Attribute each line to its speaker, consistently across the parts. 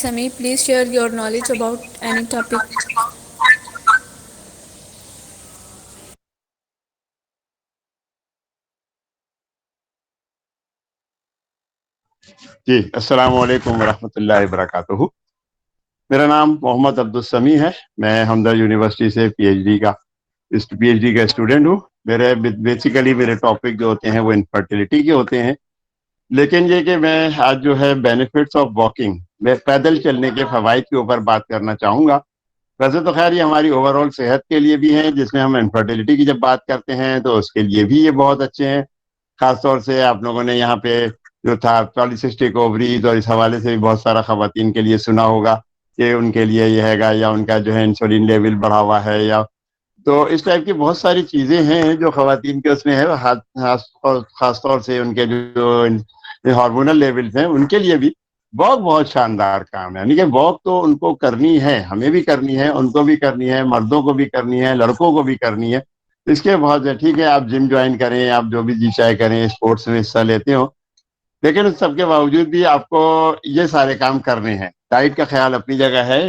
Speaker 1: Sami, please share your knowledge about any topic.
Speaker 2: جی السلام علیکم ورحمۃ اللہ وبرکاتہ. میرا نام محمد عبدالسمی ہے. میں حمدہ یونیورسٹی سے پی ایچ ڈی کا اسٹوڈنٹ ہوں. بیسیکلی میرے ٹاپک جو ہوتے ہیں وہ انفرٹیلٹی کے ہوتے ہیں. لیکن یہ کہ میں آج جو ہے بینیفٹس آف واکنگ، میں پیدل چلنے کے فوائد کے اوپر بات کرنا چاہوں گا. ویسے تو خیر یہ ہماری اوور آل صحت کے لیے بھی ہے، جس میں ہم انفرٹیلٹی کی جب بات کرتے ہیں تو اس کے لیے بھی یہ بہت اچھے ہیں. خاص طور سے آپ لوگوں نے یہاں پہ جو تھا پالیسسٹک اووریز اور اس حوالے سے بھی بہت سارا خواتین کے لیے سنا ہوگا کہ ان کے لیے یہ ہے گا، یا ان کا جو ہے انسولین لیول بڑھا ہوا ہے، یا تو اس ٹائپ کی بہت ساری چیزیں ہیں جو خواتین کے اس میں ہے. خاص طور سے ان کے جو ہارمونل لیولز ہیں ان کے لیے بھی واک بہت شاندار کام ہے. یعنی کہ واک تو ان کو کرنی ہے، ہمیں بھی کرنی ہے، ان کو بھی کرنی ہے، مردوں کو بھی کرنی ہے، لڑکوں کو بھی کرنی ہے. اس کے بہت ٹھیک ہے، آپ جم جوائن کریں، آپ جو بھی جی چاہے کریں، اسپورٹس میں حصہ لیتے ہو، لیکن اس سب کے باوجود بھی آپ کو یہ سارے کام کرنے ہیں. ڈائٹ کا خیال اپنی جگہ ہے.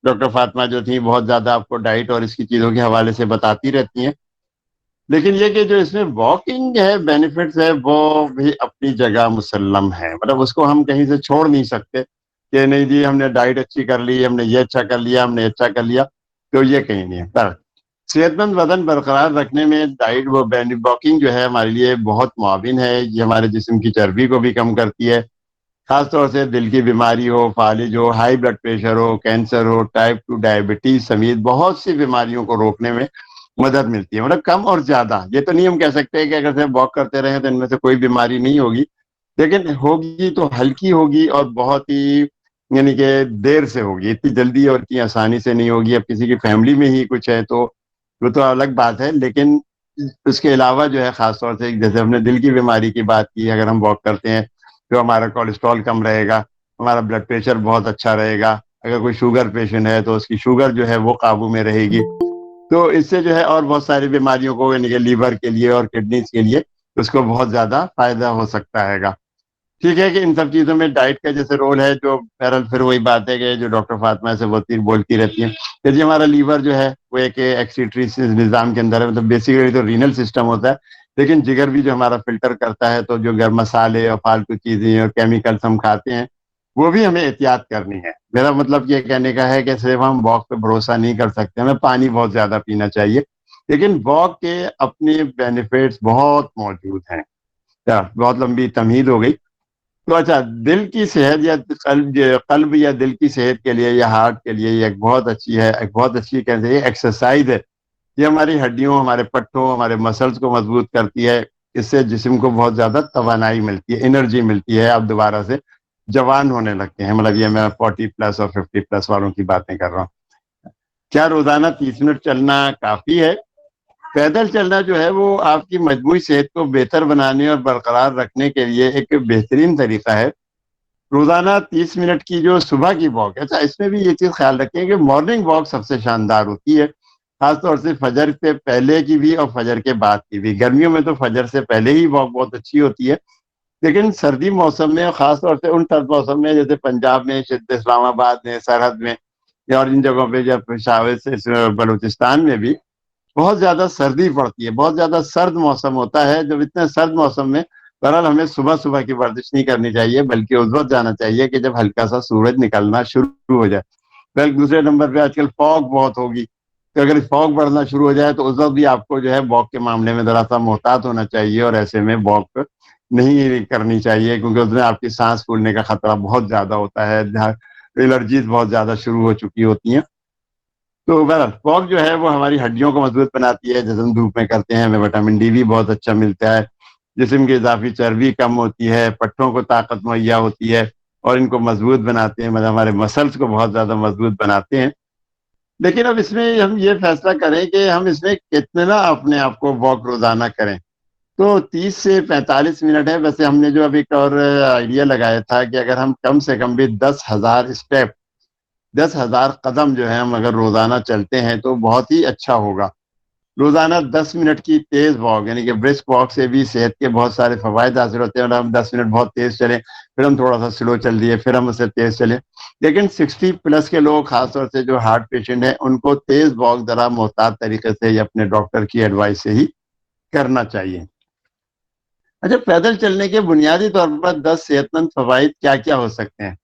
Speaker 2: ڈاکٹر فاطمہ جو تھی بہت زیادہ آپ کو ڈائٹ اور اس کی چیزوں کے حوالے سے بتاتی رہتی ہیں. لیکن یہ کہ جو اس میں واکنگ ہے بینیفٹس ہے وہ بھی اپنی جگہ مسلم ہے. مطلب اس کو ہم کہیں سے چھوڑ نہیں سکتے کہ نہیں جی ہم نے ڈائٹ اچھی کر لی، ہم نے یہ اچھا کر لیا، ہم نے اچھا کر لیا، تو یہ کہیں نہیں ہے. صحت مند بدن برقرار رکھنے میں ڈائٹ واکنگ جو ہے ہمارے لیے بہت معاون ہے. یہ ہمارے جسم کی چربی کو بھی کم کرتی ہے. خاص طور سے دل کی بیماری ہو، فالج ہو، ہائی بلڈ پریشر ہو، کینسر ہو، ٹائپ 2 ڈائبٹیز سمیت بہت سی بیماریوں کو روکنے میں مدد ملتی ہے. مطلب کم اور زیادہ یہ تو نہیں ہم کہہ سکتے کہ اگر سے واک کرتے رہیں تو ان میں سے کوئی بیماری نہیں ہوگی، لیکن ہوگی تو ہلکی ہوگی اور بہت ہی یعنی کہ دیر سے ہوگی، اتنی جلدی اور اتنی آسانی سے نہیں ہوگی. اب کسی کی فیملی میں ہی کچھ ہے تو وہ تو الگ بات ہے، لیکن اس کے علاوہ جو ہے خاص طور سے جیسے ہم نے دل کی بیماری کی بات کی، اگر ہم واک کرتے ہیں تو ہمارا کولیسٹرول کم رہے گا، ہمارا بلڈ پریشر بہت اچھا رہے گا. اگر کوئی شوگر پیشنٹ ہے تو اس کی شوگر جو ہے وہ قابو میں رہے گی. تو اس سے جو ہے اور بہت ساری بیماریوں کو یعنی کہ لیور کے لیے اور کڈنیز کے لیے اس کو بہت زیادہ فائدہ ہو سکتا ہے گا. ٹھیک ہے کہ ان سب چیزوں میں ڈائٹ کا جیسے رول ہے، جو بہرحال پھر وہی بات ہے کہ جو ڈاکٹر فاطمہ سے بولتی رہتی ہیں کہ جی ہمارا لیور جو ہے وہ ایک ایکسیٹری نظام کے اندر ہے. مطلب بیسیکلی تو رینل سسٹم ہوتا ہے، لیکن جگر بھی جو ہمارا فلٹر کرتا ہے. تو جو گرم مسالے اور فالتو چیزیں اور کیمیکلز ہم کھاتے ہیں وہ بھی ہمیں احتیاط کرنی ہے. میرا مطلب یہ کہنے کا ہے کہ صرف ہم واک پہ بھروسہ نہیں کر سکتے، ہمیں پانی بہت زیادہ پینا چاہیے. لیکن واک کے اپنے بینیفٹس بہت موجود ہیں. بہت لمبی تمہید ہو گئی. تو اچھا، دل کی صحت یا قلب یا دل کی صحت کے لیے یا ہارٹ کے لیے یہ ایک بہت اچھی ہے، ایک بہت اچھی کہتے ہیں ایکسرسائز ہے. یہ ہماری ہڈیوں، ہمارے پٹھوں، ہمارے مسلز کو مضبوط کرتی ہے. اس سے جسم کو بہت زیادہ توانائی ملتی ہے، انرجی ملتی ہے. آپ دوبارہ سے جوان ہونے لگتے ہیں. مطلب یہ میں 40+ اور 50+ والوں کی باتیں کر رہا ہوں. کیا روزانہ 30 منٹ چلنا کافی ہے؟ پیدل چلنا جو ہے وہ آپ کی مجموعی صحت کو بہتر بنانے اور برقرار رکھنے کے لیے ایک بہترین طریقہ ہے. روزانہ 30 منٹ کی جو صبح کی واک ہے، اچھا اس میں بھی یہ چیز خیال رکھیں کہ مارننگ واک سب سے شاندار ہوتی ہے. خاص طور سے فجر سے پہلے کی بھی اور فجر کے بعد کی بھی. گرمیوں میں تو فجر سے پہلے ہی واک بہت اچھی ہوتی ہے، لیکن سردی موسم میں خاص طور سے ان سرد موسم میں جیسے پنجاب میں، اسلام آباد میں، سرحد میں اور ان جگہوں پہ جب پشاور سے بلوچستان میں بھی بہت زیادہ سردی پڑتی ہے، بہت زیادہ سرد موسم ہوتا ہے. جب اتنے سرد موسم میں بہرحال ہمیں صبح صبح کی ورزش نہیں کرنی چاہیے، بلکہ اس وقت جانا چاہیے کہ جب ہلکا سا سورج نکلنا شروع ہو جائے. پھر دوسرے نمبر پہ آج کل فاگ بہت ہوگی، تو اگر فاگ بڑھنا شروع ہو جائے تو اس وقت بھی آپ کو جو ہے واک کے معاملے میں ذرا سا محتاط ہونا چاہیے، اور ایسے میں واک نہیں کرنی چاہیے کیونکہ اس میں آپ کی سانس پھولنے کا خطرہ بہت زیادہ ہوتا ہے، جہاں الرجیز بہت زیادہ شروع ہو چکی ہوتی ہیں. تو بہرحال واک جو ہے وہ ہماری ہڈیوں کو مضبوط بناتی ہے. جیسے ہم دھوپ میں کرتے ہیں ہمیں وٹامن ڈی بھی بہت اچھا ملتا ہے، جسم کی اضافی چربی کم ہوتی ہے، پٹھوں کو طاقت مہیا ہوتی ہے اور ان کو مضبوط بناتے ہیں. مطلب ہمارے مسلس کو بہت زیادہ مضبوط بناتے ہیں. لیکن اب اس میں ہم یہ فیصلہ کریں کہ ہم اس میں کتنا اپنے آپ کو واک روزانہ کریں. تو 30 سے 45 منٹ ہے. ویسے ہم نے جو ابھی ایک اور آئیڈیا لگایا تھا کہ اگر ہم کم سے کم بھی 10,000 اسٹیپ، 10,000 قدم جو ہے ہم اگر روزانہ چلتے ہیں تو بہت ہی اچھا ہوگا. روزانہ 10 منٹ کی تیز واک یعنی کہ برسک واک سے بھی صحت کے بہت سارے فوائد حاصل ہوتے ہیں. اور ہم 10 منٹ بہت تیز چلیں, پھر ہم تھوڑا سا سلو چل دیے, پھر ہم اسے تیز چلیں. لیکن 60+ کے لوگ, خاص طور سے جو ہارٹ پیشنٹ ہیں, ان کو تیز واک ذرا محتاط طریقے سے یا اپنے ڈاکٹر کی ایڈوائس سے ہی کرنا چاہیے. اچھا, پیدل چلنے کے بنیادی طور پر 10 صحت مند فوائد کیا کیا ہو سکتے ہیں؟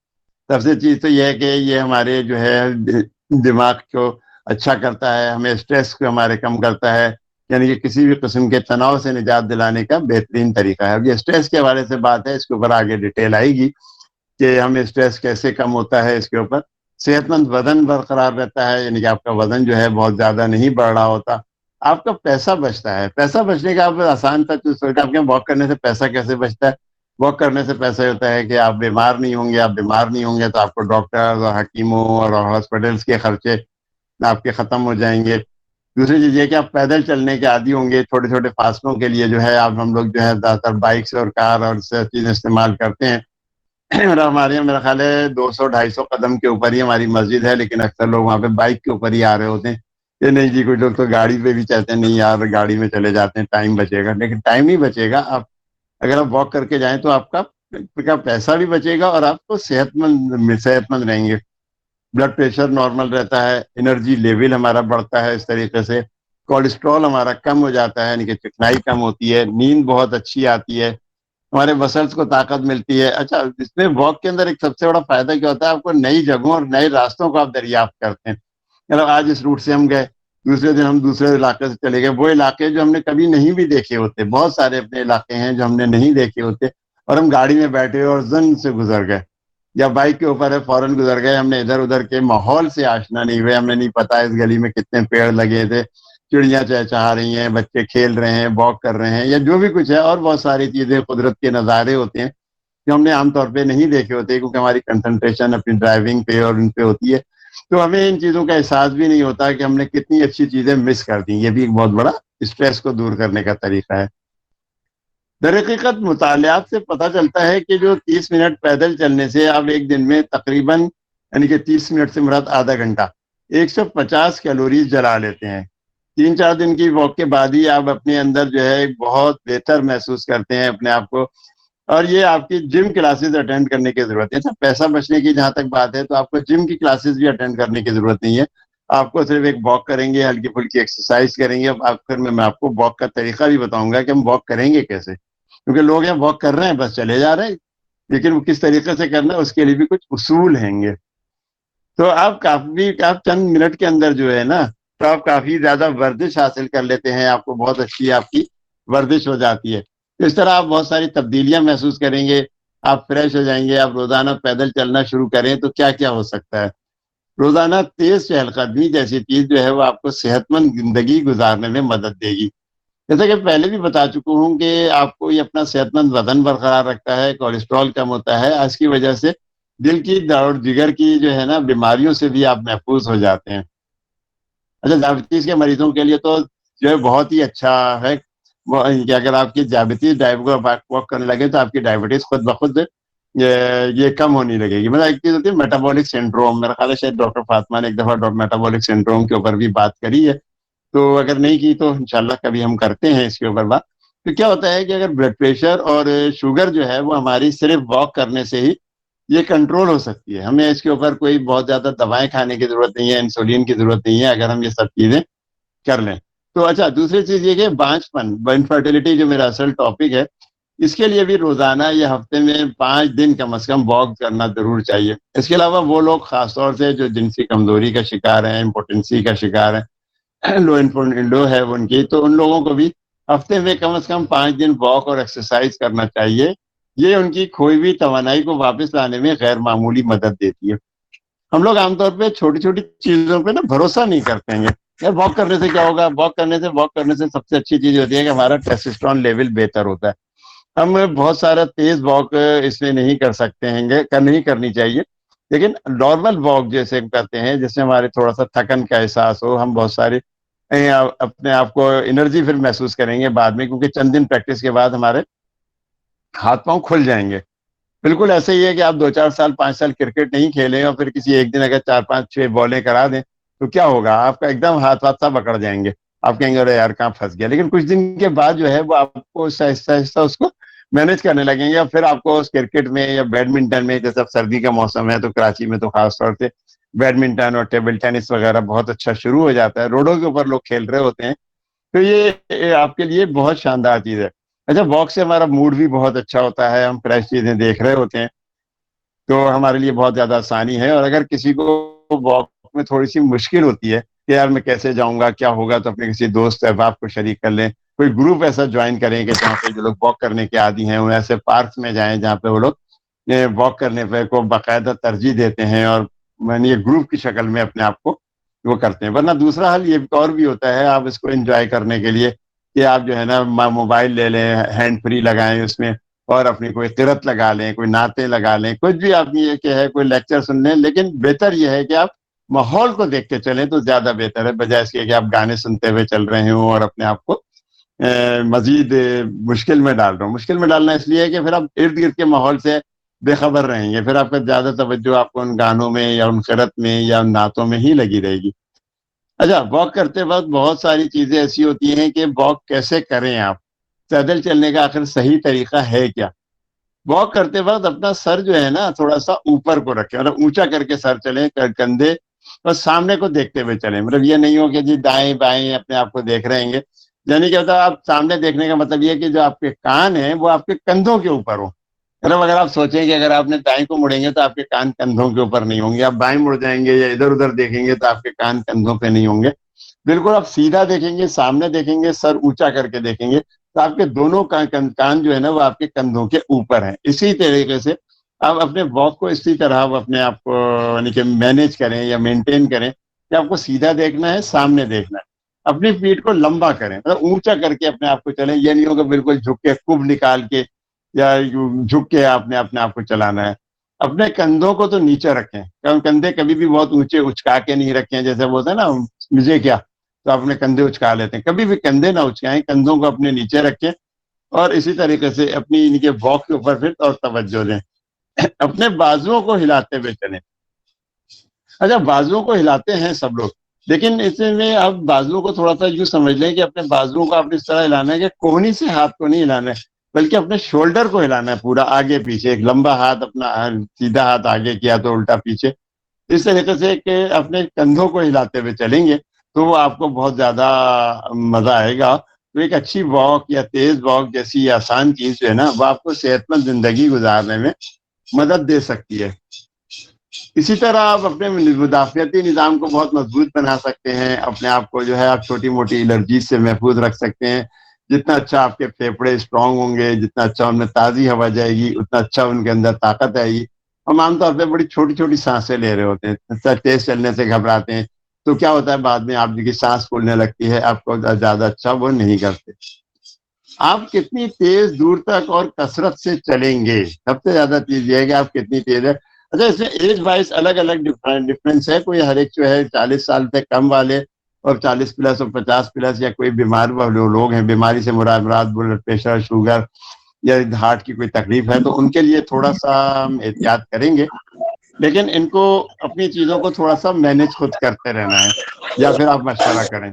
Speaker 2: سب سے چیز تو یہ ہے کہ یہ ہمارے جو ہے دماغ کو اچھا کرتا ہے, ہمیں اسٹریس کو ہمارے کم کرتا ہے, یعنی کہ کسی بھی قسم کے تناؤ سے نجات دلانے کا بہترین طریقہ ہے. اب یہ اسٹریس کے حوالے سے بات ہے, اس کے اوپر آگے ڈیٹیل آئے گی کہ ہمیں اسٹریس کیسے کم ہوتا ہے. اس کے اوپر صحت مند وزن برقرار رہتا ہے, یعنی کہ آپ کا وزن جو ہے بہت زیادہ نہیں بڑھ رہا ہوتا. آپ کا پیسہ بچتا ہے. پیسہ بچنے کا آپ آسان تھا آپ کے واک کرنے سے پیسہ کیسے بچتا ہے؟ واک کرنے سے پیسہ ہوتا ہے کہ آپ بیمار نہیں ہوں گے. آپ بیمار نہیں ہوں گے تو آپ کو ڈاکٹر اور حکیموں اور ہاسپٹلس کے خرچے آپ کے ختم ہو جائیں گے. دوسری چیز یہ کہ آپ پیدل چلنے کے عادی ہوں گے. چھوٹے چھوٹے فاصلوں کے لیے جو ہے آپ ہم لوگ جو ہے زیادہ تر بائکس اور کار اور چیزیں استعمال کرتے ہیں. اور ہمارے یہاں میرا خیال ہے 200-250 قدم کے اوپر ہی ہماری مسجد ہے, لیکن اکثر لوگ وہاں پہ بائک کے اوپر ہی آ رہے ہوتے ہیں. کہ نہیں جی, کچھ لوگ تو گاڑی پہ بھی چلتے ہیں, نہیں یار گاڑی میں چلے جاتے ہیں, ٹائم بچے گا. لیکن ٹائم ہی بچے گا. آپ اگر آپ واک کر کے جائیں تو آپ کا پیسہ بھی بچے گا اور آپ کو صحت مند رہیں گے. بلڈ پریشر نارمل رہتا ہے, انرجی لیول ہمارا بڑھتا ہے, اس طریقے سے کولیسٹرول ہمارا کم ہو جاتا ہے, یعنی کہ چکنائی کم ہوتی ہے, نیند بہت اچھی آتی ہے, ہمارے مسلس کو طاقت ملتی ہے. اچھا, اس میں واک کے اندر ایک سب سے بڑا فائدہ کیا ہوتا ہے؟ آپ کو نئی جگہوں اور نئے راستوں کو آپ دریافت کرتے ہیں. مطلب آج اس روٹ سے ہم گئے, دوسرے دن ہم دوسرے علاقے سے چلے گئے. وہ علاقے جو ہم نے کبھی نہیں بھی دیکھے ہوتے, بہت سارے اپنے علاقے ہیں جو ہم نے نہیں دیکھے ہوتے, اور ہم گاڑی میں بیٹھے اور زن سے گزر گئے, یا بائک کے اوپر ہے فوراً گزر گئے. ہم نے ادھر ادھر کے ماحول سے آشنا نہیں ہوئے, ہمیں نہیں پتا اس گلی میں کتنے پیڑ لگے تھے, چڑیاں چہچہا رہی ہیں, بچے کھیل رہے ہیں, واک کر رہے ہیں, یا جو بھی کچھ ہے. اور بہت ساری چیزیں, قدرت کے نظارے ہوتے ہیں جو ہم نے عام طور پہ نہیں دیکھے ہوتے, کیونکہ ہماری کنسنٹریشن اپنی ڈرائیونگ پہ اور ان پہ ہوتی ہے. تو ہمیں ان چیزوں کا احساس بھی نہیں ہوتا کہ ہم نے کتنی اچھی چیزیں مس کر دی. یہ بھی ایک بہت بڑا اسٹریس کو دور کرنے کا طریقہ ہے. در حقیقت مطالعات سے پتہ چلتا ہے کہ جو 30 منٹ پیدل چلنے سے آپ ایک دن میں تقریباً, یعنی کہ 30 منٹ سے مراد آدھا گھنٹہ, 150 کیلوریز جلا لیتے ہیں. 3-4 دن کی واک کے بعد ہی آپ اپنے اندر جو ہے بہت بہتر محسوس کرتے ہیں اپنے آپ کو. اور یہ آپ کی جم کلاسز اٹینڈ کرنے کی ضرورت ہے. اچھا, پیسہ بچنے کی جہاں تک بات ہے تو آپ کو جم کی کلاسز بھی اٹینڈ کرنے کی ضرورت نہیں ہے. آپ کو صرف ایک واک کریں گے, ہلکی پھلکی ایکسرسائز کریں گے. پھر میں آپ کو واک کا طریقہ بھی بتاؤں گا کہ ہم واک کریں گے کیسے, کیونکہ لوگ یہاں واک کر رہے ہیں بس چلے جا رہے ہیں, لیکن وہ کس طریقے سے کرنا ہے اس کے لیے بھی کچھ اصول ہیں گے. تو آپ چند منٹ کے اندر جو ہے نا, تو آپ کافی زیادہ ورزش حاصل کر لیتے ہیں. آپ کو بہت اچھی آپ کی ورزش ہو جاتی ہے. اس طرح آپ بہت ساری تبدیلیاں محسوس کریں گے, آپ فریش ہو جائیں گے. آپ روزانہ پیدل چلنا شروع کریں تو کیا کیا ہو سکتا ہے؟ روزانہ تیز چہل قدمی جیسی چیز جو ہے وہ آپ کو صحت مند زندگی گزارنے میں مدد دے گی. جیسا کہ پہلے بھی بتا چکا ہوں کہ آپ کو یہ اپنا صحت مند وزن برقرار رکھتا ہے, کولیسٹرول کم ہوتا ہے. اس کی وجہ سے دل کی اور جگر کی جو ہے نا بیماریوں سے بھی آپ محفوظ ہو جاتے ہیں. اچھا, ڈائبٹیز کے مریضوں کے لیے تو جو ہے بہت ہی اچھا ہے کہ اگر آپ کی ڈائبٹیز واک کرنے لگے تو آپ کی ڈائبٹیز خود بخود یہ کم ہونے لگے گی. مطلب ایک چیز ہوتی ہے میٹابولک سنڈروم, میرا خیال ہے شاید ڈاکٹر فاطمہ نے ایک دفعہ میٹابولک سنڈروم کے اوپر بھی بات کری ہے, تو اگر نہیں کی تو انشاءاللہ کبھی ہم کرتے ہیں اس کے اوپر بات. تو کیا ہوتا ہے کہ اگر بلڈ پریشر اور شوگر جو ہے وہ ہماری صرف واک کرنے سے ہی یہ کنٹرول ہو سکتی ہے. ہمیں اس کے اوپر کوئی بہت زیادہ دوائیں کھانے کی ضرورت نہیں ہے, انسولین کی ضرورت نہیں ہے, اگر ہم یہ سب چیزیں کر لیں تو. اچھا, دوسری چیز یہ کہ بانجھ پن, انفرٹیلٹی جو میرا اصل ٹاپک ہے, اس کے لیے بھی روزانہ یا ہفتے میں 5 دن کم از کم واک کرنا ضرور چاہیے. اس کے علاوہ وہ لوگ خاص طور سے جو جنسی کمزوری کا شکار ہیں, امپوٹنسی کا شکار ہیں, لو ہے ان کی, تو ان لوگوں کو بھی ہفتے میں کم از کم 5 دن واک اور ایکسرسائز کرنا چاہیے. یہ ان کی کھوئی ہوئی توانائی کو واپس لانے میں غیر معمولی مدد دیتی ہے. ہم لوگ عام طور پہ چھوٹی چھوٹی چیزوں پہ نا بھروسہ نہیں کرتے ہیں. یار واک کرنے سے کیا ہوگا, واک کرنے سے سب سے اچھی چیز ہوتی ہے کہ ہمارا ٹیسٹوسٹرون لیول بہتر ہوتا ہے. ہم بہت سارا تیز واک اس میں نہیں کر سکتے ہیں, نہیں کرنی چاہیے, لیکن نارمل واک جیسے کرتے ہیں جس میں ہمارے تھوڑا سا تھکن کا احساس ہو, ہم بہت سارے اپنے آپ کو انرجی پھر محسوس کریں گے بعد میں, کیونکہ چند دن پریکٹس کے بعد ہمارے ہاتھ پاؤں کھل جائیں گے. بالکل ایسے ہی ہے کہ آپ 2-4 سال 5 سال کرکٹ نہیں کھیلیں اور پھر کسی ایک دن اگر 4-5-6 بالیں کرا دیں تو کیا ہوگا, آپ کا ایک دم ہاتھ سا پکڑ جائیں گے. آپ کہیں گے ارے یار کہاں پھنس گیا، لیکن کچھ دن کے بعد جو ہے وہ آپ کو آہستہ آہستہ اس کو مینج کرنے لگیں گے، اور پھر آپ کو کرکٹ میں یا بیڈمنٹن میں، جیسے سردی کا موسم ہے تو کراچی میں تو خاص طور سے بیڈمنٹن اور ٹیبل ٹینس وغیرہ بہت اچھا شروع ہو جاتا ہے، روڈوں کے اوپر لوگ کھیل رہے ہوتے ہیں، تو یہ آپ کے لیے بہت شاندار چیز ہے۔ اچھا، واک سے ہمارا موڈ بھی بہت اچھا ہوتا ہے، ہم فریش چیزیں دیکھ رہے ہوتے ہیں، تو ہمارے لیے بہت زیادہ آسانی ہے۔ اور اگر کسی کو واک میں تھوڑی سی مشکل ہوتی ہے کہ یار میں کیسے جاؤں گا، کیا ہوگا، تو اپنے کسی دوست احباب کو شریک کر لیں، کوئی گروپ ایسا جوائن کریں کہ جہاں پہ جو لوگ واک کرنے کے عادی ہیں وہ ایسے پارک میں جائیں جہاں پہ وہ لوگ واک کرنے پہ کو باقاعدہ ترجیح دیتے ہیں، اور یہ گروپ کی شکل میں اپنے آپ کو وہ کرتے ہیں۔ ورنہ دوسرا حل یہ اور بھی ہوتا ہے، آپ اس کو انجوائے کرنے کے لیے کہ آپ جو ہے نا موبائل لے لیں، ہینڈ فری لگائیں اس میں، اور اپنی کوئی قرت لگا لیں، کوئی نعتیں لگا لیں، کچھ بھی آپ یہ کہ ہے کوئی لیکچر سن لیں، لیکن بہتر یہ ہے کہ آپ ماحول کو دیکھ کے چلیں تو زیادہ بہتر ہے، بجائے اس کے کہ آپ گانے سنتے ہوئے چل رہے ہوں اور اپنے آپ کو مزید مشکل میں ڈال رہا ہوں۔ مشکل میں ڈالنا اس لیے ہے کہ پھر آپ ارد گرد کے ماحول سے بے خبر رہیں گے، پھر آپ کا زیادہ توجہ آپ کو ان گانوں میں یا ان قرت میں یا ان نعتوں میں ہی لگی رہے گی۔ اچھا، واک کرتے وقت بہت ساری چیزیں ایسی ہوتی ہیں کہ واک کیسے کریں، آپ پیدل چلنے کا آخر صحیح طریقہ ہے کیا؟ واک کرتے وقت اپنا سر جو ہے نا تھوڑا سا اوپر کو رکھیں، مطلب اونچا کر کے سر چلیں، کندھے اور سامنے کو دیکھتے ہوئے چلیں، مطلب یہ نہیں ہو کہ جی دائیں بائیں اپنے آپ کو دیکھ رہے ہیں، یعنی کیا ہوتا ہے آپ سامنے دیکھنے کا مطلب یہ ہے کہ جو آپ کے کان ہیں وہ آپ کے کندھوں کے اوپر ہو، مطلب اگر آپ سوچیں کہ اگر آپ نے دائیں کو مڑیں گے تو آپ کے کان کندھوں کے اوپر نہیں ہوں گے، آپ بائیں مڑ جائیں گے یا ادھر ادھر دیکھیں گے تو آپ کے کان کندھوں پہ نہیں ہوں گے، بالکل آپ سیدھا دیکھیں گے، سامنے دیکھیں گے، سر اونچا کر کے دیکھیں گے تو آپ کے دونوں کان جو ہے نا وہ آپ کے کندھوں کے اوپر ہیں۔ اسی طریقے سے آپ اپنے واک کو اسی طرح اپنے آپ کو یعنی کہ مینیج کریں یا مینٹین کریں کہ آپ کو سیدھا دیکھنا ہے، سامنے دیکھنا ہے، اپنی پیٹھ کو لمبا کریں، مطلب اونچا کر کے اپنے آپ کو چلیں، یہ نہیں ہو کہ بالکل جھک کے کب نکال کے یا جھک کے آپ نے اپنے آپ کو چلانا ہے۔ اپنے کندھوں کو تو نیچے رکھیں، کندھے کبھی بھی بہت اونچے اچکا کے نہیں رکھیں، جیسے وہ ہوتا ہے نا مجھے کیا، تو اپنے کندھے اچکا لیتے ہیں، کبھی بھی کندھے نہ اچکائیں، کندھوں کو اپنے نیچے رکھیں، اور اسی طریقے سے اپنی ان کے واک کے اوپر پھر اور توجہ دیں۔ اپنے بازوؤں کو ہلاتے ہوئے چلیں۔ اچھا، بازوؤں کو ہلاتے ہیں سب لوگ، لیکن اس میں آپ بازوؤں کو تھوڑا سا یوں سمجھ لیں کہ اپنے بازوؤں کو آپ نے اس طرح ہلانا ہے کہ کوہنی سے ہاتھ کو نہیں ہلانا ہے، بلکہ اپنے شولڈر کو ہلانا ہے، پورا آگے پیچھے، ایک لمبا ہاتھ اپنا سیدھا ہاتھ آگے کیا تو الٹا پیچھے، اس طریقے سے کہ اپنے کندھوں کو ہلاتے ہوئے چلیں گے تو وہ آپ کو بہت زیادہ مزہ آئے گا۔ تو ایک اچھی واک یا تیز واک جیسی آسان چیز جو ہے نا وہ آپ کو صحت مند زندگی گزارنے میں مدد دے سکتی ہے۔ اسی طرح آپ اپنے مدافعتی نظام کو بہت مضبوط بنا سکتے ہیں، اپنے آپ کو جو ہے آپ چھوٹی موٹی الرجی سے محفوظ رکھ سکتے ہیں۔ جتنا اچھا آپ کے پھیپڑے اسٹرانگ ہوں گے، جتنا اچھا ان میں تازی ہوا جائے گی، اتنا اچھا ان کے اندر طاقت آئے گی۔ ہم عام طور پہ بڑی چھوٹی چھوٹی سانسیں لے رہے ہوتے ہیں، تیز چلنے سے گھبراتے ہیں، تو کیا ہوتا ہے بعد میں آپ کی سانس پھولنے لگتی ہے، آپ کو زیادہ اچھا وہ نہیں کرتے۔ آپ کتنی تیز دور تک اور کثرت سے چلیں گے، سب سے زیادہ چیز یہ ہے کہ آپ کتنی تیز ہے۔ اچھا، اس میں ایج وائز الگ الگ ڈفرینس ہے، کوئی ہر ایک جو ہے 40 سال سے کم والے اور 40 پلس اور 50 پلس، یا کوئی بیمار لوگ ہیں، بیماری سے مراد بلڈ پریشر، شوگر یا ہارٹ کی کوئی تکلیف ہے تو ان کے لیے تھوڑا سا ہم احتیاط کریں گے، لیکن ان کو اپنی چیزوں کو تھوڑا سا مینج خود کرتے رہنا ہے، یا پھر آپ مشورہ کریں۔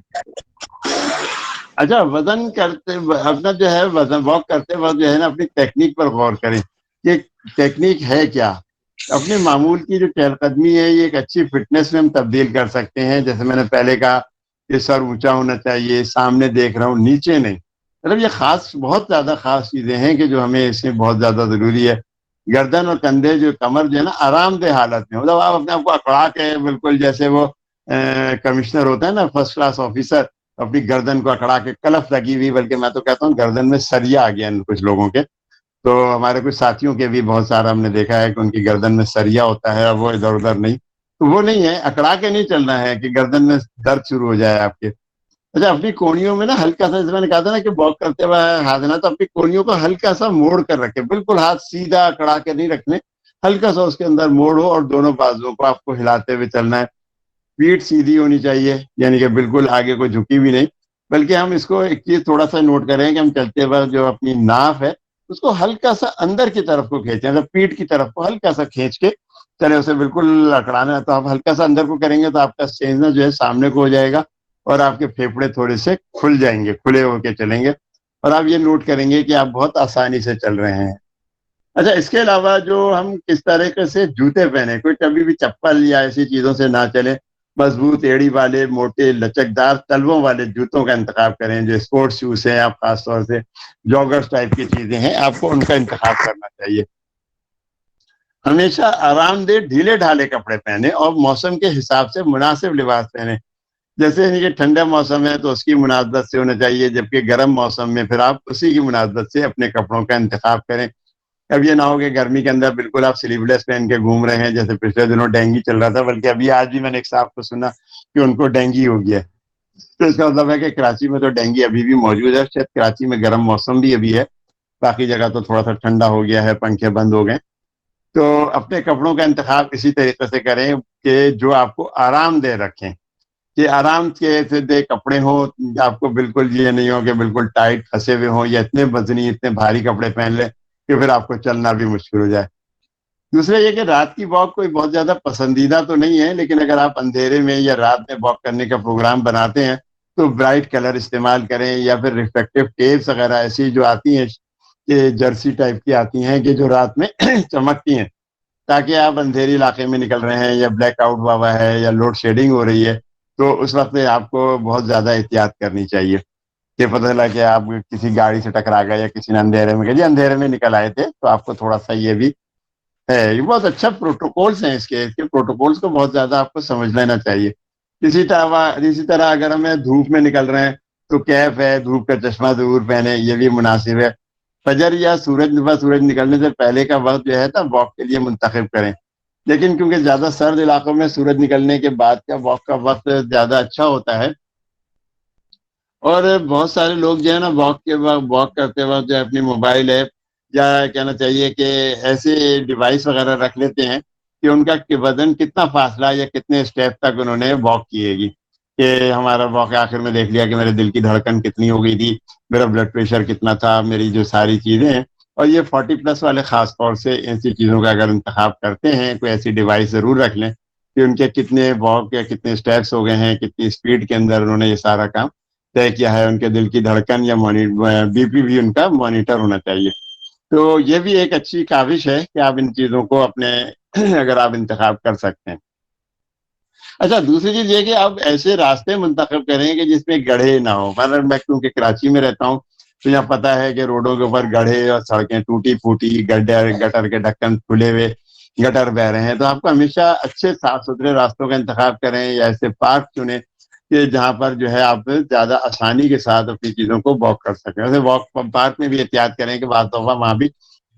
Speaker 2: اچھا، وزن کرتے اپنا جو ہے وزن واک کرتے وقت جو ہے نا اپنی ٹیکنیک پر غور کریں کہ ٹیکنیک ہے کیا۔ اپنے معمول کی جو چہل قدمی ہے یہ ایک اچھی فٹنس میں ہم تبدیل کر سکتے ہیں، جیسے میں نے پہلے کہا کہ سر اونچا ہونا چاہیے، سامنے دیکھ رہا ہوں، نیچے نہیں، مطلب یہ خاص بہت زیادہ خاص چیزیں ہیں کہ جو ہمیں اس میں بہت زیادہ ضروری ہے۔ گردن اور کندھے جو کمر جو ہے نا آرام دہ حالت میں، مطلب آپ اپنے آپ کو اکڑا کے بالکل جیسے وہ کمشنر ہوتا ہے نا، فرسٹ کلاس آفیسر، اپنی گردن کو اکڑا کے کلف لگی ہوئی، بلکہ میں تو کہتا ہوں گردن میں سریا آ گیا کچھ لوگوں کے، تو ہمارے کچھ ساتھیوں کے بھی بہت سارا ہم نے دیکھا ہے کہ ان کی گردن میں سریا ہوتا ہے، وہ ادھر ادھر نہیں، تو وہ نہیں ہے، اکڑا کے نہیں چلنا ہے کہ گردن میں درد شروع ہو جائے آپ کے۔ اچھا، اپنی کونیوں میں نا ہلکا سا، جیسے میں نے کہا تھا نا کہ واک کرتے ہوئے ہاتھ نا، تو اپنی کونیوں کو ہلکا سا موڑ کر رکھے، بالکل ہاتھ سیدھا اکڑا کے نہیں رکھنے، ہلکا سا اس کے اندر موڑ ہو، اور دونوں بازوؤں کو آپ کو ہلاتے ہوئے چلنا ہے۔ پیٹھ سیدھی ہونی چاہیے، یعنی کہ بالکل آگے کو جھکی بھی نہیں، بلکہ ہم اس کو ایک چیز تھوڑا سا نوٹ کریں کہ ہم چلتے وقت جو اپنی ناف ہے اس کو ہلکا سا اندر کی طرف کو کھینچیں، مطلب پیٹھ کی طرف کو ہلکا سا کھینچ کے چلے، اسے بالکل اکڑانا ہے تو آپ ہلکا سا اندر کو کریں گے تو آپ کا سینہ جو ہے سامنے کو ہو جائے گا، اور آپ کے پھیپھڑے تھوڑے سے کھل جائیں گے, کھلے ہو کے چلیں گے, اور آپ یہ نوٹ کریں گے کہ آپ بہت آسانی سے چل رہے ہیں. اچھا, اس کے علاوہ جو ہم کس طریقے سے جوتے پہنے, کوئی کبھی بھی چپل یا ایسی چیزوں سے نہ چلے, مضبوط ایڑی والے موٹے لچکدار تلووں والے جوتوں کا انتخاب کریں. جو اسپورٹس شوز ہیں, آپ خاص طور سے جاگرس ٹائپ کی چیزیں ہیں, آپ کو ان کا انتخاب کرنا چاہیے. ہمیشہ آرام دہ ڈھیلے ڈھالے کپڑے پہنے اور موسم کے حساب سے مناسب لباس پہنے. جیسے کہ ٹھنڈا موسم ہے تو اس کی مناسبت سے ہونا چاہیے, جبکہ گرم موسم میں پھر آپ اسی کی مناسبت سے اپنے کپڑوں کا انتخاب کریں. اب یہ نہ ہو کہ گرمی کے اندر بالکل آپ سلیو لیس پہن کے گھوم رہے ہیں, جیسے پچھلے دنوں ڈینگی چل رہا تھا, بلکہ ابھی آج بھی میں نے ایک صاحب کو سنا کہ ان کو ڈینگی ہو گیا. تو اس کا مطلب ہے کہ کراچی میں تو ڈینگی ابھی بھی موجود ہے. شاید کراچی میں گرم موسم بھی ابھی ہے, باقی جگہ تو تھوڑا سا ٹھنڈا ہو گیا ہے, پنکھے بند ہو گئے. تو اپنے کپڑوں کا انتخاب اسی طریقے سے کریں کہ جو آپ کو آرام دہ رکھیں, کہ آرام کے دہ کپڑے ہوں. آپ کو بالکل یہ نہیں ہو کہ بالکل ٹائٹ پھنسے ہوئے ہوں, یا اتنے وزنی اتنے بھاری کپڑے پہن لیں کہ پھر آپ کو چلنا بھی مشکل ہو جائے. دوسرا یہ کہ رات کی واک کوئی بہت زیادہ پسندیدہ تو نہیں ہے, لیکن اگر آپ اندھیرے میں یا رات میں واک کرنے کا پروگرام بناتے ہیں تو برائٹ کلر استعمال کریں, یا پھر ریفلیکٹیو ٹیپس وغیرہ ایسی جو آتی ہیں کہ جرسی ٹائپ کی آتی ہیں کہ جو رات میں چمکتی ہیں, تاکہ آپ اندھیری علاقے میں نکل رہے ہیں, یا بلیک آؤٹ ہوا ہوا ہے, یا لوڈ شیڈنگ ہو رہی ہے, تو اس وقت آپ کو بہت زیادہ احتیاط کرنی چاہیے. کہ پتہ چلا کہ آپ کسی گاڑی سے ٹکرا گئے, یا کسی نے اندھیرے میں, کہ جی اندھیرے میں نکل آئے تھے, تو آپ کو تھوڑا سا یہ بھی ہے. یہ بہت اچھا پروٹوکولس ہیں, اس کے پروٹوکولس کو بہت زیادہ آپ کو سمجھ لینا چاہیے. اسی طرح اگر ہمیں دھوپ میں نکل رہے ہیں تو کیپ ہے, دھوپ کا چشمہ ضرور پہنے, یہ بھی مناسب ہے. فجر یا سورج نکلنے سے پہلے کا وقت جو ہے نا واک کے لیے منتخب کریں, لیکن کیونکہ زیادہ سرد علاقوں میں سورج نکلنے کے بعد کا واک کا وقت زیادہ اچھا ہوتا ہے. اور بہت سارے لوگ جو ہے نا واک کرتے وقت جو ہے اپنی موبائل ایپ, یا کہنا چاہیے کہ ایسے ڈیوائس وغیرہ رکھ لیتے ہیں کہ ان کا وزن کتنا فاصلہ یا کتنے اسٹیپ تک انہوں نے واک کیے گی. کہ ہمارا واک آخر میں دیکھ لیا کہ میرے دل کی دھڑکن کتنی ہو گئی تھی, میرا بلڈ پریشر کتنا تھا, میری جو ساری چیزیں ہیں. اور یہ 40+ والے خاص طور سے ایسی چیزوں کا اگر انتخاب کرتے ہیں, کوئی ایسی ڈیوائس ضرور رکھ لیں کہ ان کے کتنے واک یا کتنے اسٹیپس ہو گئے ہیں, کتنی اسپیڈ کے اندر انہوں نے یہ سارا کام طے کیا ہے. ان کے دل کی دھڑکن یا بی پی بھی ان کا مانیٹر ہونا چاہیے. تو یہ بھی ایک اچھی کاوش ہے کہ آپ ان چیزوں کو اپنے اگر آپ انتخاب کر سکتے ہیں. اچھا, دوسری چیز یہ کہ آپ ایسے راستے منتخب کریں کہ جس میں گڑھے نہ ہو. مطلب میں کیونکہ کراچی میں رہتا ہوں تو یہاں پتہ ہے کہ روڈوں کے اوپر گڑھے اور سڑکیں ٹوٹی پھوٹی, گٹر کے ڈھکن کھلے ہوئے, گٹر بہ رہے ہیں. تو آپ کو ہمیشہ اچھے صاف ستھرے راستوں کا انتخاب کریں, یا ایسے پارک چنیں کہ جہاں پر جو ہے آپ زیادہ آسانی کے ساتھ اپنی چیزوں کو واک کر سکیں. ویسے واک پارک میں بھی احتیاط کریں کہ بعض دفعہ وہاں بھی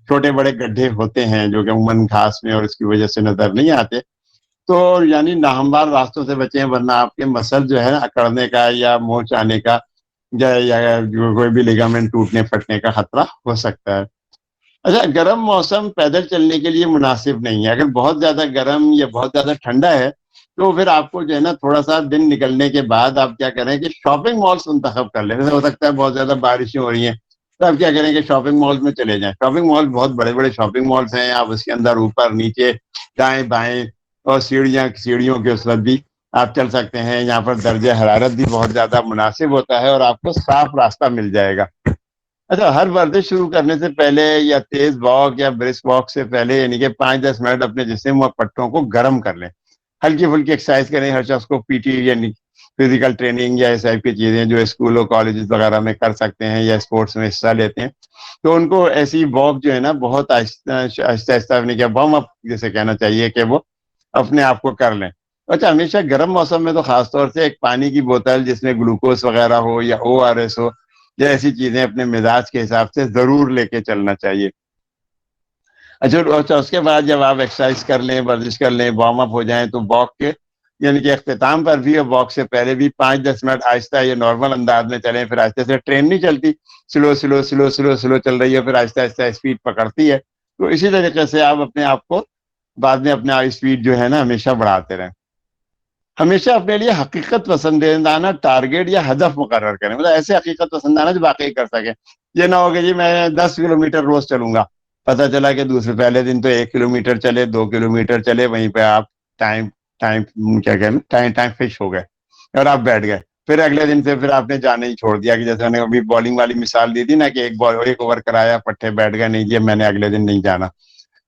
Speaker 2: چھوٹے بڑے گڈھے ہوتے ہیں جو کہ عموماً گھاس میں اور اس کی وجہ سے نظر نہیں آتے. تو یعنی ناہموار راستوں سے بچیں, ورنہ آپ کے مسل جو ہے نا اکڑنے کا یا موچ آنے کا یا کوئی بھی لیگامنٹ ٹوٹنے پھٹنے کا خطرہ ہو سکتا ہے. اچھا, گرم موسم پیدل چلنے کے لیے مناسب نہیں ہے. اگر بہت زیادہ گرم یا بہت زیادہ ٹھنڈا ہے تو پھر آپ کو جو ہے نا تھوڑا سا دن نکلنے کے بعد آپ کیا کریں کہ شاپنگ مالس منتخب کر لیں. ہو سکتا ہے بہت زیادہ بارشیں ہو رہی ہیں, تو آپ کیا کریں کہ شاپنگ مالس میں چلے جائیں. شاپنگ مال بہت بڑے بڑے شاپنگ مالس ہیں, آپ اس کے اندر اوپر نیچے دائیں بائیں اور سیڑھیوں کے اس وقت بھی آپ چل سکتے ہیں. یہاں پر درجہ حرارت بھی بہت زیادہ مناسب ہوتا ہے, اور آپ کو صاف راستہ مل جائے گا. اچھا, ہر ورزش شروع کرنے سے پہلے یا تیز واک یا برسک واک سے پہلے یعنی کہ 5-10 منٹ اپنے جسم و پٹھوں کو گرم کر لیں. ہلکی پھلکی ایکسرسائز کریں. ہر شخص کو پی ٹی یعنی فزیکل ٹریننگ یا اس ٹائپ کی چیزیں جو اسکولوں کالجز وغیرہ میں کر سکتے ہیں, یا اسپورٹس میں حصہ لیتے ہیں, تو ان کو ایسی واک جو ہے نا بہت آہستہ وارم اپ جیسے کہنا چاہیے کہ وہ اپنے آپ کو کر لیں. اچھا, ہمیشہ گرم موسم میں تو خاص طور سے ایک پانی کی بوتل جس میں گلوکوز وغیرہ ہو یا ORS ہو یا ایسی چیزیں اپنے مزاج کے حساب سے ضرور لے کے چلنا چاہیے. اچھا, اس کے بعد جب آپ ایکسرسائز کر لیں, ورزش کر لیں, وارم اپ ہو جائیں, تو واک کے یعنی کہ اختتام پر بھی اور واک سے پہلے بھی 5-10 منٹ آہستہ یہ نارمل انداز میں چلیں. پھر آہستہ سے ٹرین نہیں چلتی, سلو چل رہی ہے, پھر آہستہ آہستہ اسپیڈ پکڑتی ہے. تو اسی طریقے سے آپ اپنے آپ کو بعد میں اپنے اسپیڈ جو ہے نا ہمیشہ بڑھاتے رہیں. ہمیشہ اپنے لیے حقیقت پسندانہ ٹارگیٹ یا ہدف مقرر کریں. مطلب ایسے حقیقت پسندانہ جو واقعی کر سکیں. یہ نہ ہو کہ جی میں 10 کلومیٹر روز چلوں گا, پتہ چلا کہ دوسرے پہلے دن تو 1 کلومیٹر چلے, 2 کلومیٹر چلے, وہیں پہ آپ ٹائم فش ہو گئے اور آپ بیٹھ گئے. پھر اگلے دن سے پھر آپ نے جانا ہی چھوڑ دیا, کہ جیسے میں نے ابھی بالنگ والی مثال دی تھی نا, کہ ایک اوور کرایا, پٹھے بیٹھ گئے, نہیں جی میں نے اگلے دن نہیں جانا.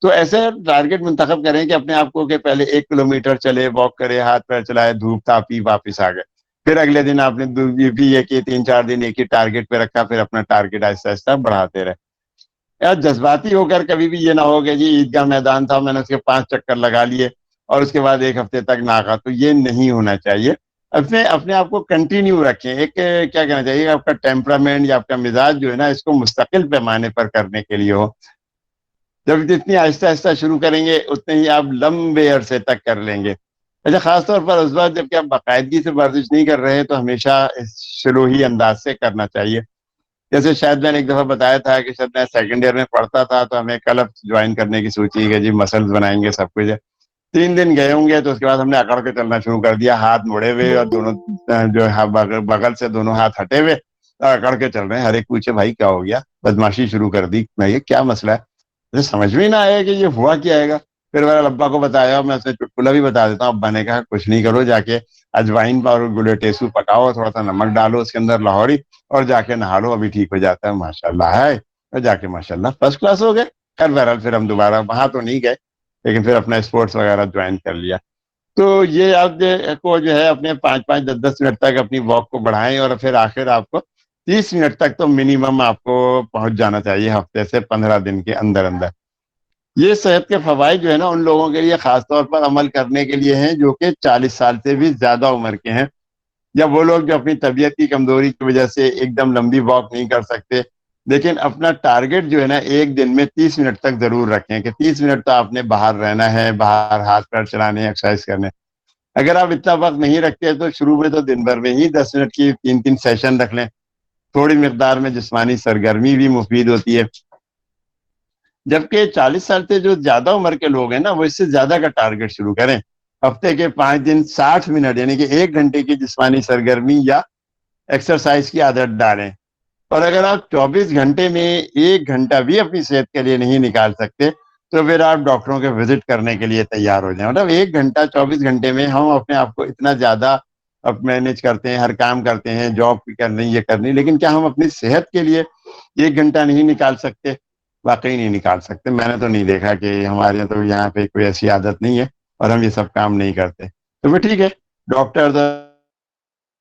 Speaker 2: تو ایسے ٹارگیٹ منتخب کریں کہ اپنے آپ کو کہ پہلے 1 کلومیٹر چلے, واک کرے, ہاتھ پیر چلائے, دھوپ تاپی, واپس آ گئے. پھر اگلے دن آپ نے یہ بھی یہ کہ 3-4 دن ایک ہی ٹارگیٹ پہ رکھا, پھر اپنا ٹارگیٹ آہستہ آہستہ بڑھاتے رہے. یار جذباتی ہو کر کبھی بھی یہ نہ ہو کہ جی عیدگاہ میدان تھا, میں نے اس کے 5 چکر لگا لیے اور اس کے بعد ایک ہفتے تک نہ آگا, تو یہ نہیں ہونا چاہیے. اپنے آپ کو کنٹینیو رکھیں. ایک کیا کہنا چاہیے, آپ کا ٹیمپرامنٹ یا آپ کا مزاج جو ہے نا, اس کو مستقل پیمانے پر کرنے کے لیے ہو. جب جتنی آہستہ آہستہ شروع کریں گے اتنے ہی آپ لمبے عرصے تک کر لیں گے. اچھا, خاص طور پر اس بات جب کہ آپ باقاعدگی سے ورزش نہیں کر رہے ہیں تو ہمیشہ شروعی انداز سے کرنا چاہیے. جیسے شاید میں نے ایک دفعہ بتایا تھا کہ شاید میں سیکنڈ ایئر میں پڑھتا تھا, تو ہمیں کلب جوائن کرنے کی سوچی کہ جی مسلز بنائیں گے, سب کچھ ہے. 3 دن گئے ہوں گے, تو اس کے بعد ہم نے اکڑ کے چلنا شروع کر دیا, ہاتھ مڑے ہوئے اور دونوں جو بغل سے دونوں ہاتھ ہٹے ہوئے اکڑ کے چل رہے ہیں. ہر ایک پوچھے بھائی کیا ہو گیا, بدماشی شروع کر دی. میں یہ کیا مسئلہ ہے, مجھے سمجھ میں نہ آیا کہ یہ ہوا کیا آئے گا. پھر میں نے ابا کو بتایا, میں اسے چٹکلا بھی بتا دیتا ہوں. ابا نے کہا کچھ نہیں کرو, جا کے اجوائن اور گلے ٹیسو پکاؤ, تھوڑا سا نمک ڈالو اس کے اندر لاہوری, اور جا کے نہا لو, ابھی ٹھیک ہو جاتا ہے. ماشاء اللہ ہے, اور جا کے ماشاء اللہ فرسٹ کلاس ہو گئے. خیر بہرحال پھر ہم دوبارہ وہاں تو نہیں گئے, لیکن پھر اپنا اسپورٹس وغیرہ جوائن کر لیا. تو یہ آپ کو جو ہے اپنے 5-5 10 10 منٹ تک اپنی واک کو بڑھائیں, اور پھر آخر آپ کو 30 منٹ تک تو منیمم آپ کو پہنچ جانا چاہیے ہفتے سے 15 دن کے اندر اندر. یہ صحت کے فوائد جو ہے نا ان لوگوں کے لیے خاص طور پر عمل کرنے کے لیے ہیں جو کہ 40 سال سے بھی زیادہ عمر کے ہیں, یا وہ لوگ جو اپنی طبیعت کی کمزوری کی وجہ سے ایک دم لمبی واک نہیں کر سکتے, لیکن اپنا ٹارگیٹ جو ہے نا ایک دن میں 30 منٹ تک ضرور رکھیں, کہ 30 منٹ تو آپ نے باہر رہنا ہے, باہر ہاتھ پیر چلانے, ایکسرسائز کرنے. اگر آپ اتنا وقت نہیں رکھتے تو شروع میں تو دن بھر میں ہی 10 منٹ کی 3 3 سیشن رکھ لیں. تھوڑی مقدار میں جسمانی سرگرمی بھی مفید ہوتی ہے. جبکہ 40 سال سے جو زیادہ عمر کے لوگ ہیں نا, وہ اس سے زیادہ کا ٹارگیٹ شروع کریں. ہفتے کے 5 دن 60 منٹ یعنی کہ 1 گھنٹے کی جسمانی سرگرمی یا ایکسرسائز کی عادت ڈالیں. اور اگر آپ 24 گھنٹے میں 1 گھنٹہ بھی اپنی صحت کے لیے نہیں نکال سکتے, تو پھر آپ ڈاکٹروں کے وزٹ کرنے کے لیے تیار ہو جائیں. مطلب 1 گھنٹہ 24 گھنٹے میں ہم اپنے آپ کو اتنا زیادہ اب مینج کرتے ہیں, ہر کام کرتے ہیں, جاب بھی کرنی, یہ کرنی, لیکن کیا ہم اپنی صحت کے لیے 1 گھنٹہ نہیں نکال سکتے؟ واقعی نہیں نکال سکتے. میں نے تو نہیں دیکھا کہ ہمارے یہاں تو یہاں پہ کوئی ایسی عادت نہیں ہے اور ہم یہ سب کام نہیں کرتے. تو وہ ٹھیک ہے, ڈاکٹر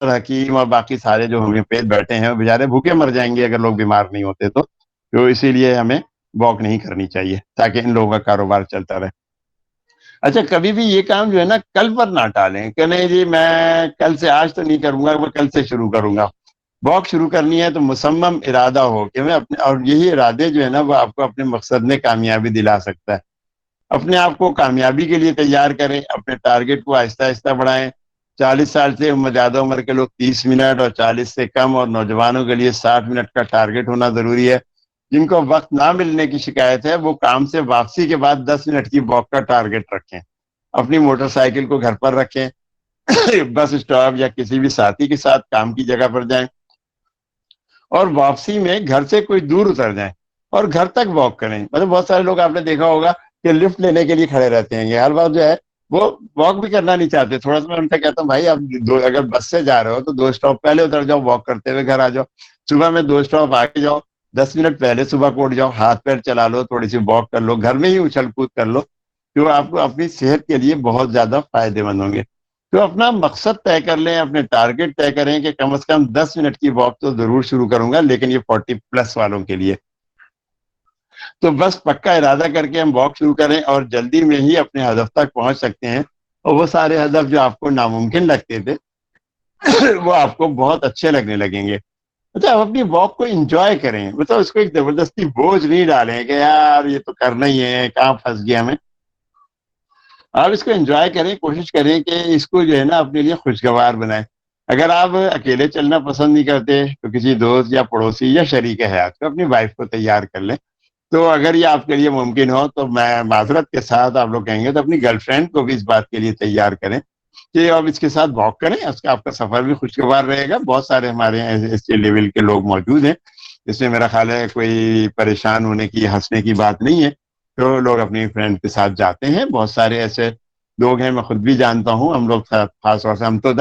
Speaker 2: حکیم اور باقی سارے جو ہومیوپیتھ بیٹھے ہیں وہ بیچارے بھوکے مر جائیں گے اگر لوگ بیمار نہیں ہوتے تو اسی لیے ہمیں واک نہیں کرنی چاہیے تاکہ ان لوگوں کا کاروبار چلتا رہے. اچھا, کبھی بھی یہ کام جو ہے نا کل پر نہ ٹالیں کہ نہیں جی میں کل سے, آج تو نہیں کروں گا, میں کل سے شروع کروں گا. واک شروع کرنی ہے تو مصمم ارادہ ہو کہ میں اپنے, اور یہی ارادے جو ہے نا وہ آپ کو اپنے مقصد میں کامیابی دلا سکتا ہے. اپنے آپ کو کامیابی کے لیے تیار کریں, اپنے ٹارگیٹ کو آہستہ آہستہ بڑھائیں. 40 سال سے زیادہ عمر کے لوگ 30 منٹ, اور 40 سے کم اور نوجوانوں کے لیے 60 منٹ کا ٹارگیٹ ہونا ضروری ہے. جن کو وقت نہ ملنے کی شکایت ہے وہ کام سے واپسی کے بعد 10 منٹ کی واک کا ٹارگیٹ رکھیں. اپنی موٹر سائیکل کو گھر پر رکھیں, بس اسٹاپ یا کسی بھی ساتھی کے ساتھ کام کی جگہ پر جائیں, اور واپسی میں گھر سے کوئی دور اتر جائیں اور گھر تک واک کریں. مطلب بہت سارے لوگ آپ نے دیکھا ہوگا کہ لفٹ لینے کے لیے کھڑے رہتے ہیں, یہ ہر بار جو ہے وہ واک بھی کرنا نہیں چاہتے. تھوڑا سا میں ان سے کہتا ہوں بھائی آپ اگر بس سے جا رہے ہو تو 2 اسٹاپ پہلے اتر جاؤ, واک کرتے ہوئے گھر آ جاؤ. صبح میں 2 اسٹاپ آگے جاؤ, 10 منٹ پہلے صبح کو اٹھ جاؤ, ہاتھ پیر چلا لو, تھوڑی سی واک کر لو, گھر میں ہی اچھل کود کر لو, جو آپ کو اپنی صحت کے لیے بہت زیادہ فائدے مند ہوں گے. تو اپنا مقصد طے کر لیں, اپنے ٹارگیٹ طے کریں کہ کم از کم 10 منٹ کی واک تو ضرور شروع کروں گا, لیکن یہ 40+ والوں کے لیے. تو بس پکا ارادہ کر کے ہم واک شروع کریں اور جلدی میں ہی اپنے ہدف تک پہنچ سکتے ہیں. اور وہ سارے ہدف جو آپ کو ناممکن لگتے تھے وہ آپ کو بہت اچھے لگنے لگیں گے. اچھا, آپ اپنی واک کو انجوائے کریں, مطلب اس کو ایک زبردستی بوجھ نہیں ڈالیں کہ یار یہ تو کرنا ہی ہے, کہاں پھنس گیا میں. آپ اس کو انجوائے کریں, کوشش کریں کہ اس کو جو ہے نا اپنے لیے خوشگوار بنائیں. اگر آپ اکیلے چلنا پسند نہیں کرتے تو کسی دوست یا پڑوسی یا شریک حیات کو, اپنی وائف کو تیار کر لیں. تو اگر یہ آپ کے لیے ممکن ہو تو میں معذرت کے ساتھ آپ لوگ کہیں گے تو اپنی گرل فرینڈ کو بھی اس بات کے لیے تیار کریں کہ آپ اس کے ساتھ واک کریں, اس کا آپ کا سفر بھی خوشگوار رہے گا. بہت سارے ہمارے یہاں ایسے لیول کے لوگ موجود ہیں, اس میں میرا خیال ہے کوئی پریشان ہونے کی, ہنسنے کی بات نہیں ہے. تو لوگ اپنی فرینڈ کے ساتھ جاتے ہیں, بہت سارے ایسے لوگ ہیں, میں خود بھی جانتا ہوں. ہم لوگ خاص طور سے ہم تو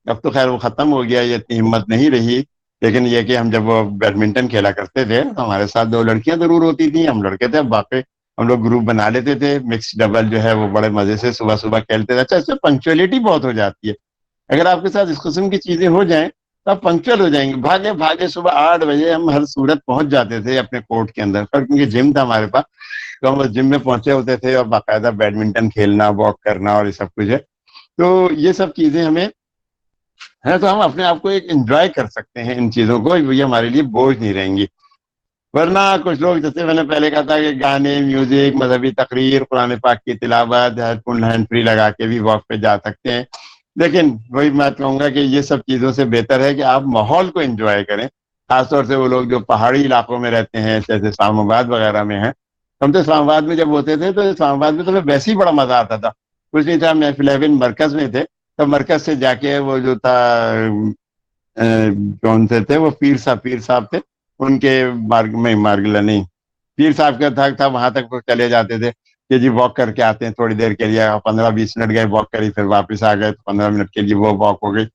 Speaker 2: اب تو خیر وہ ختم ہو گیا, یہ اتنی ہمت نہیں رہی. لیکن یہ کہ ہم جب وہ بیڈمنٹن کھیلا کرتے تھے تو ہمارے ساتھ 2 لڑکیاں ضرور ہوتی تھیں, ہم لڑکے تھے باقی ہم لوگ گروپ بنا لیتے تھے, مکس ڈبل جو ہے وہ بڑے مزے سے صبح صبح کھیلتے تھے. اچھا اس سے پنکچولیٹی بہت ہو جاتی ہے, اگر آپ کے ساتھ اس قسم کی چیزیں ہو جائیں تو آپ پنکچوئل ہو جائیں گے. بھاگے بھاگے صبح 8 بجے ہم ہر صورت پہنچ جاتے تھے اپنے کورٹ کے اندر, کیونکہ جم تھا ہمارے پاس, تو ہم جم میں پہنچے ہوتے تھے اور باقاعدہ بیڈمنٹن کھیلنا, واک کرنا اور یہ سب کچھ ہے. تو یہ سب چیزیں ہمیں ہے, تو ہم اپنے آپ کو ایک انجوائے کر سکتے ہیں ان چیزوں کو, یہ ہمارے لیے بوجھ نہیں رہیں گی. ورنہ کچھ لوگ جیسے میں نے پہلے کہا تھا کہ گانے, میوزک, مذہبی تقریر, قرآن پاک کی تلاوت, ہیڈ فون ہینڈ فری لگا کے بھی واک پہ جا سکتے ہیں. لیکن وہی میں کہوں گا کہ یہ سب چیزوں سے بہتر ہے کہ آپ ماحول کو انجوائے کریں, خاص طور سے وہ لوگ جو پہاڑی علاقوں میں رہتے ہیں جیسے اسلام آباد وغیرہ میں ہیں. ہم تو اسلام آباد میں جب ہوتے تھے تو اسلام آباد میں تو ہمیں ویسے ہی بڑا مزہ آتا تھا, کچھ نہیں تھا, محفل مرکز میں تھے تو مرکز سے جا کے وہ جو تھا کون سے تھے وہ پیر صاحب تھے, ان کے مارگلہ نہیں, پیر صاحب کا تھا وہاں تک وہ چلے جاتے تھے کہ جی واک کر کے آتے ہیں تھوڑی دیر کے لیے, 15-20 منٹ گئے واک کری, پھر واپس آ گئے تو 15 منٹ کے لیے وہ واک ہو گئی.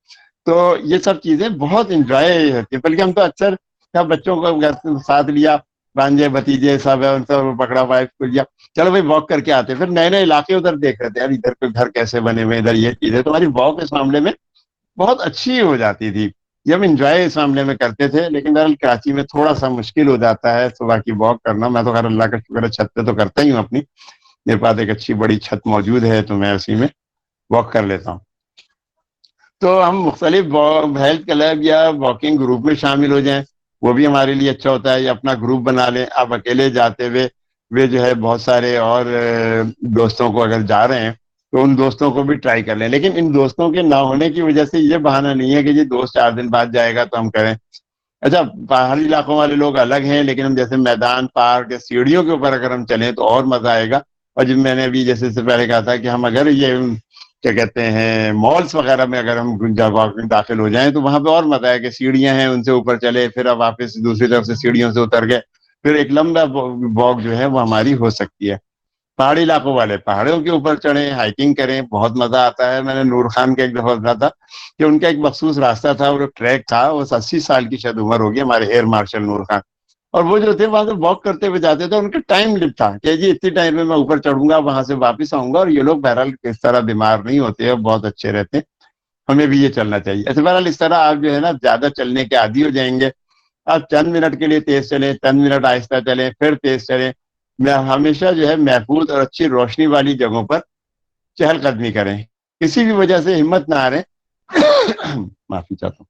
Speaker 2: تو یہ سب چیزیں بہت انجوائے ہوتی ہیں. بلکہ ہم تو اکثر بچوں کو ساتھ لیا, بانجے بتیجے سب ہے ان سب پکڑا, وائف کو لیا, چلو بھائی واک کر کے آتے. پھر نئے نئے علاقے ادھر دیکھ رہے تھے, یار ادھر کے گھر کیسے بنے ہوئے, ادھر یہ چیزیں, تمہاری واک اس معاملے میں بہت اچھی ہو جاتی تھی. یہ ہم انجوائے اس معاملے میں کرتے تھے. لیکن بہرحال کراچی میں تھوڑا سا مشکل ہو جاتا ہے صبح کی واک کرنا. میں تو خیر اللہ کا شکر ہے چھت پہ تو کرتا ہی ہوں اپنی, میرے پاس ایک اچھی بڑی چھت موجود ہے تو میں اسی میں واک کر لیتا ہوں. تو ہم مختلف ہیلتھ کلب یا واکنگ گروپ میں شامل ہو جائیں, وہ بھی ہمارے لیے اچھا ہوتا ہے. یا اپنا گروپ بنا لیں, آپ اکیلے جاتے ہوئے وہ جو ہے بہت سارے اور دوستوں کو اگر جا رہے ہیں تو ان دوستوں کو بھی ٹرائی کر لیں. لیکن ان دوستوں کے نہ ہونے کی وجہ سے یہ بہانہ نہیں ہے کہ جی دوست 4 دن بعد جائے گا تو ہم کریں. اچھا پہاڑی علاقوں والے لوگ الگ ہیں, لیکن ہم جیسے میدان, پارک یا سیڑھیوں کے اوپر اگر ہم چلیں تو اور مزہ آئے گا. اور جب میں نے ابھی جیسے سے پہلے کہا تھا کہ ہم اگر یہ کیا کہتے ہیں مالس وغیرہ میں اگر ہم داخل ہو جائیں تو وہاں پہ اور مزہ ہے کہ سیڑھیاں ہیں ان سے اوپر چلے, پھر اب واپس دوسری طرف سے سیڑھیوں سے اتر گئے, پھر ایک لمبا واک جو ہے وہ ہماری ہو سکتی ہے. پہاڑی علاقوں والے پہاڑوں کے اوپر چڑھیں, ہائکنگ کریں, بہت مزہ آتا ہے. میں نے نور خان کا ایک دفعہ کہا تھا کہ ان کا ایک مخصوص راستہ تھا اور ٹریک تھا, وہ 80 سال کی شاید عمر ہوگی, ہمارے ایئر مارشل نور خان, اور وہ جو تھے وہاں سے واک کرتے ہوئے جاتے تھے. ان کا ٹائم لمٹ تھا کہ جی اتنی ٹائم میں اوپر چڑھوں گا, وہاں سے واپس آؤں گا. اور یہ لوگ بہرحال اس طرح بیمار نہیں ہوتے, بہت اچھے رہتے ہیں. ہمیں بھی یہ چلنا چاہیے. ایسے بہرحال اس طرح آپ جو ہے نا زیادہ چلنے کے عادی ہو جائیں گے. آپ چند منٹ کے لیے تیز چلیں, چند منٹ آہستہ چلیں, پھر تیز چلیں. میں ہمیشہ جو ہے محفوظ اور اچھی روشنی والی جگہوں پر چہل قدمی کریں. کسی بھی وجہ سے ہمت نہ ہاریں, معافی چاہتا ہوں,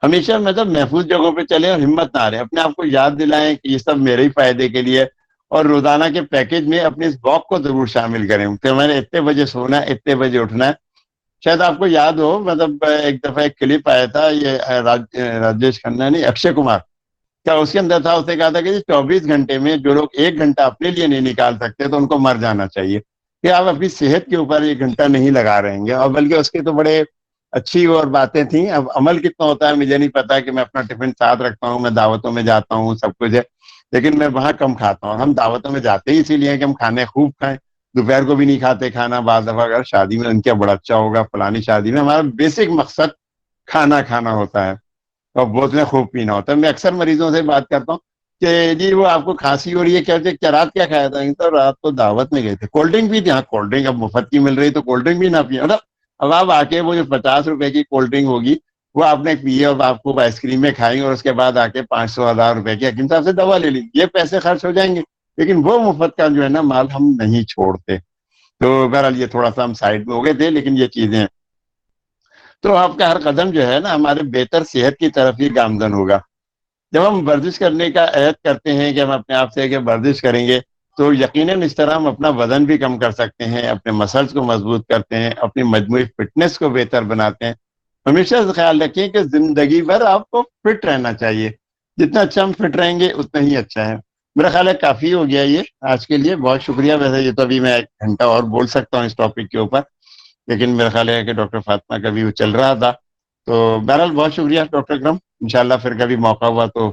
Speaker 2: ہمیشہ مطلب محفوظ جگہوں پہ چلیں اور ہمت نہ ہاریں. اپنے آپ کو یاد دلائیں کہ یہ سب میرے ہی فائدے کے لیے, اور روزانہ کے پیکج میں اپنے اس واک کو ضرور شامل کریں کہ میں نے اتنے بجے سونا ہے, اتنے بجے اٹھنا ہے. شاید آپ کو یاد ہو, مطلب ایک دفعہ ایک کلپ آیا تھا, یہ راجیش کھنہ نہیں, اکشے کمار کیا اس کے اندر تھا, اس نے کہا تھا کہ 24 گھنٹے میں جو لوگ 1 گھنٹہ اپنے لیے نہیں نکال سکتے تو ان کو مر جانا چاہیے, کہ آپ اپنی صحت کے اوپر 1 گھنٹہ نہیں لگا رہیں گے. اور بلکہ اس کے تو بڑے اچھی اور باتیں تھیں. اب عمل کتنا ہوتا ہے مجھے نہیں پتا, کہ میں اپنا ٹفن ساتھ رکھتا ہوں, میں دعوتوں میں جاتا ہوں, سب کچھ ہے, لیکن میں وہاں کم کھاتا ہوں. ہم دعوتوں میں جاتے ہی اسی لیے کہ ہم کھانے خوب کھائیں. دوپہر کو بھی نہیں کھاتے کھانا, بعض دفعہ اگر شادی میں ان کے بڑا اچھا ہوگا فلانی شادی میں, ہمارا بیسک مقصد کھانا کھانا ہوتا ہے اور بوتلیں خوب پینا ہوتا ہے. میں اکثر مریضوں سے بات کرتا ہوں کہ جی وہ آپ کو کھانسی ہو رہی ہے, کہتے کیا رات کیا کھایا تھا, تو رات کو دعوت میں گئے تھے, کولڈ ڈرنک بھی تھی. ہاں کولڈ ڈرنک اب مفت کی مل رہی تو کولڈ ڈرنک بھی نہ پیے. اب آپ آ کے وہ جو 50 روپے کی کولڈ ڈرنک ہوگی وہ آپ نے پیے, اور آپ کو آئس کریم میں کھائیں, اور اس کے بعد آ کے 500-1000 روپے کی حکیم صاحب سے دوا لے لی. یہ پیسے خرچ ہو جائیں گے, لیکن وہ مفت کا جو ہے نا مال ہم نہیں چھوڑتے. تو بہرحال یہ تھوڑا سا ہم سائڈ میں ہو گئے تھے, لیکن یہ چیزیں ہیں. تو آپ کا ہر قدم جو ہے نا ہمارے بہتر صحت کی طرف ہی گامزن ہوگا. جب ہم ورزش کرنے کا عہد کرتے ہیں کہ ہم اپنے آپ سے کہ ورزش کریں گے, تو یقیناً اس طرح ہم اپنا وزن بھی کم کر سکتے ہیں, اپنے مسلس کو مضبوط کرتے ہیں, اپنی مجموعی فٹنس کو بہتر بناتے ہیں. ہمیشہ سے خیال رکھیں کہ زندگی بھر آپ کو فٹ رہنا چاہیے. جتنا اچھا ہم فٹ رہیں گے اتنا ہی اچھا ہے. میرا خیال ہے کافی ہو گیا یہ آج کے لیے, بہت شکریہ. ویسے یہ تو ابھی میں 1 گھنٹہ اور بول سکتا ہوں اس ٹاپک کے اوپر, لیکن میرا خیال ہے کہ ڈاکٹر فاطمہ کا بھی وہ چل رہا تھا. تو بہرحال بہت شکریہ ڈاکٹر اکرم, انشاءاللہ پھر کبھی موقع ہوا تو